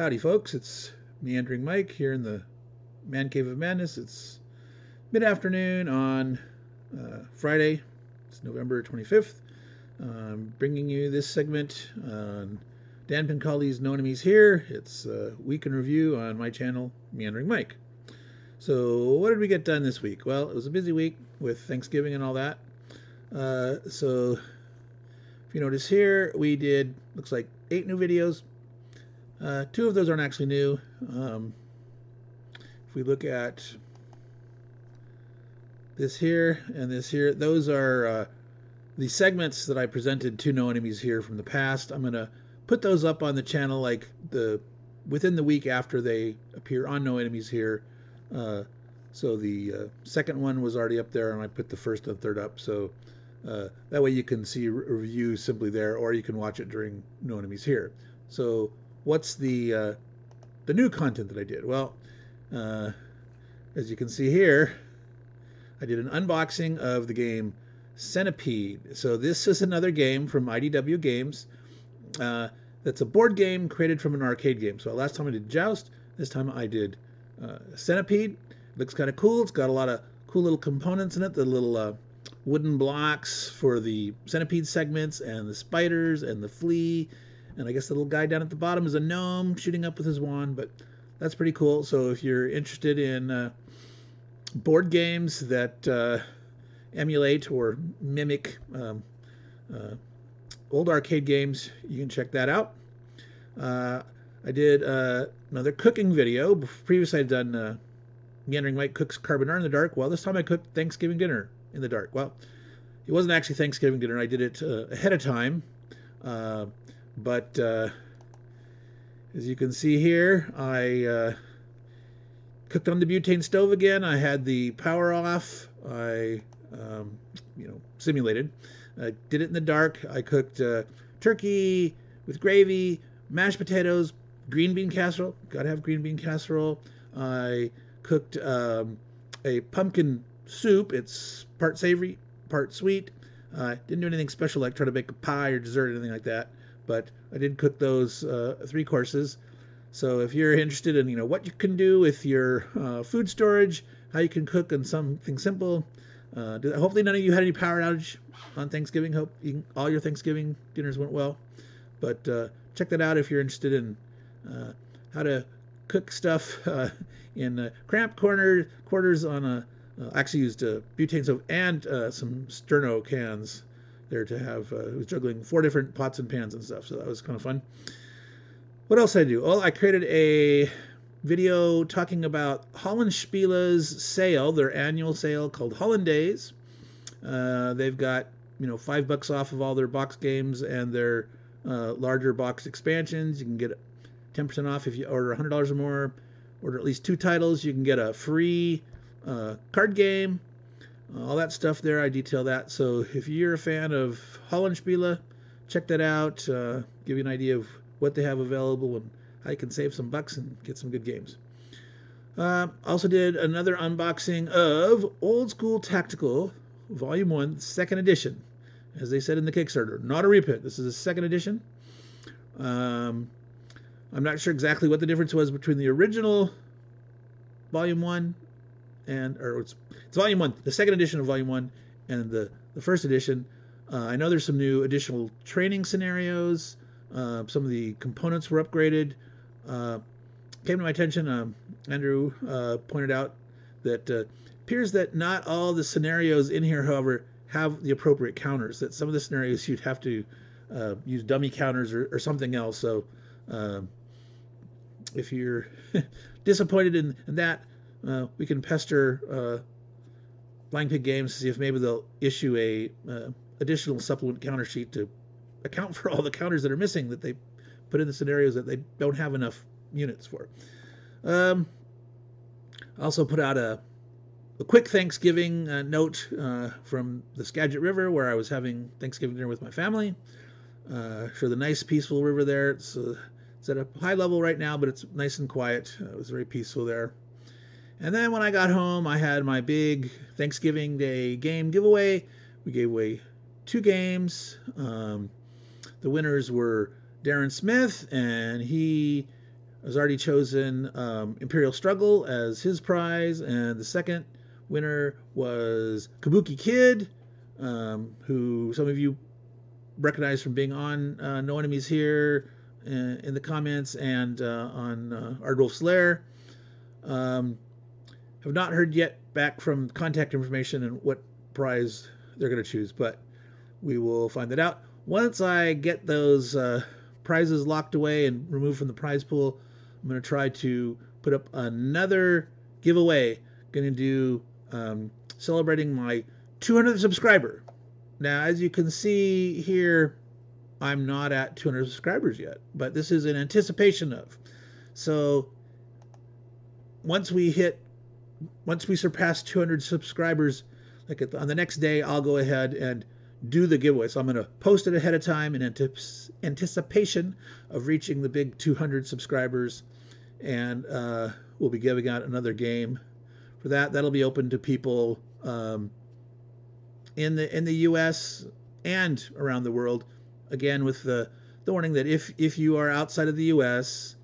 Howdy folks, it's Meandering Mike here in the Man Cave of Madness. It's mid-afternoon on Friday. It's November 25th. I'm bringing you this segment on Dan Pancaldi's No Enemies Here. It's a week in review on my channel, Meandering Mike. So what did we get done this week? Well, it was a busy week with Thanksgiving and all that. So if you notice here, we did, looks like 8 new videos. 2 of those aren't actually new. If we look at this here and this here, those are the segments that I presented to No Enemies Here from the past. I'm going to put those up on the channel like within the week after they appear on No Enemies Here. So the second one was already up there, and I put the first and third up. So that way you can see a review simply there, or you can watch it during No Enemies Here. So what's the new content that I did? Well, as you can see here, I did an unboxing of the game Centipede. So this is another game from IDW Games. That's a board game created from an arcade game. So last time I did Joust, this time I did Centipede. It looks kind of cool. It's got a lot of cool little components in it. The little wooden blocks for the centipede segments, and the spiders, and the flea. And I guess the little guy down at the bottom is a gnome shooting up with his wand, but that's pretty cool. So if you're interested in board games that emulate or mimic old arcade games, you can check that out. I did another cooking video. Previously I'd done Meandering Mike Cooks Carbonara in the Dark. Well, this time I cooked Thanksgiving dinner in the dark. Well, it wasn't actually Thanksgiving dinner. I did it ahead of time. But as you can see here, I cooked on the butane stove again. I had the power off. I simulated. I did it in the dark. I cooked turkey with gravy, mashed potatoes, green bean casserole. Gotta have green bean casserole. I cooked a pumpkin soup. It's part savory, part sweet. Didn't do anything special like try to make a pie or dessert or anything like that. But I did cook those 3 courses. So if you're interested in what you can do with your food storage, how you can cook on something simple, hopefully none of you had any power outage on Thanksgiving. Hope all your Thanksgiving dinners went well. But check that out if you're interested in how to cook stuff in cramped quarters on a actually used a butane stove and some sterno cans there to have. I was juggling 4 different pots and pans and stuff, so that was kind of fun. What else did I do? Oh, I created a video talking about Hollandspiele's sale, their annual sale called Hollandaise. They've got $5 off of all their box games and their larger box expansions. You can get 10% off if you order $100 or more. Order at least 2 titles. You can get a free card game. All that stuff there, I detail that. So if you're a fan of Hollandspiele, check that out. Give you an idea of what they have available and how you can save some bucks and get some good games. Also did another unboxing of Old School Tactical Volume 1, 2nd edition. As they said in the Kickstarter, not a reprint. This is a 2nd edition. I'm not sure exactly what the difference was between the original Volume 1 or it's Volume 1, the 2nd edition of Volume 1 and the 1st edition. I know there's some new additional training scenarios. Some of the components were upgraded. Came to my attention, Andrew pointed out that appears that not all the scenarios in here, however, have the appropriate counters. That some of the scenarios you'd have to use dummy counters or something else. So if you're disappointed in that, we can pester Flying Pig Games to see if maybe they'll issue a additional supplement counter sheet to account for all the counters that are missing that they put in the scenarios that they don't have enough units for. I also put out a quick Thanksgiving note from the Skagit River, where I was having Thanksgiving dinner with my family. Sure, the nice, peaceful river there. It's at a high level right now, but it's nice and quiet. It was very peaceful there. And then when I got home, I had my big Thanksgiving Day game giveaway. We gave away 2 games. The winners were Darren Smith, and he has already chosen Imperial Struggle as his prize, and the second winner was Kabuki Kid, who some of you recognize from being on No Enemies Here in the comments and on Ardwolf's Lair. Have not heard yet back from contact information and what prize they're going to choose, but we will find that out. Once I get those prizes locked away and removed from the prize pool, I'm going to try to put up another giveaway. Going to do celebrating my 200th subscriber. Now, as you can see here, I'm not at 200 subscribers yet, but this is in anticipation of. So once we surpass 200 subscribers, like on the next day, I'll go ahead and do the giveaway. So I'm going to post it ahead of time in anticipation of reaching the big 200 subscribers, and we'll be giving out another game for that. That'll be open to people in the U.S. and around the world. Again, with the warning that if you are outside of the U.S.,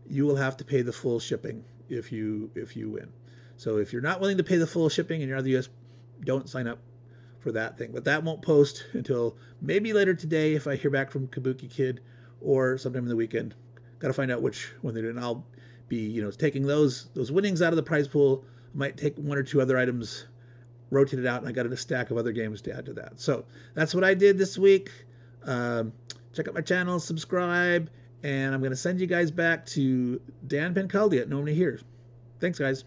you will have to pay the full shipping if you win. So if you're not willing to pay the full shipping and you're out of the U.S., don't sign up for that thing. But that won't post until maybe later today if I hear back from Kabuki Kid, or sometime in the weekend. Got to find out which one they're doing. I'll be taking those winnings out of the prize pool. I might take one or two other items, rotate it out, and I got a stack of other games to add to that. So that's what I did this week. Check out my channel, subscribe, and I'm going to send you guys back to Dan Pancaldi at Nov25. Thanks, guys.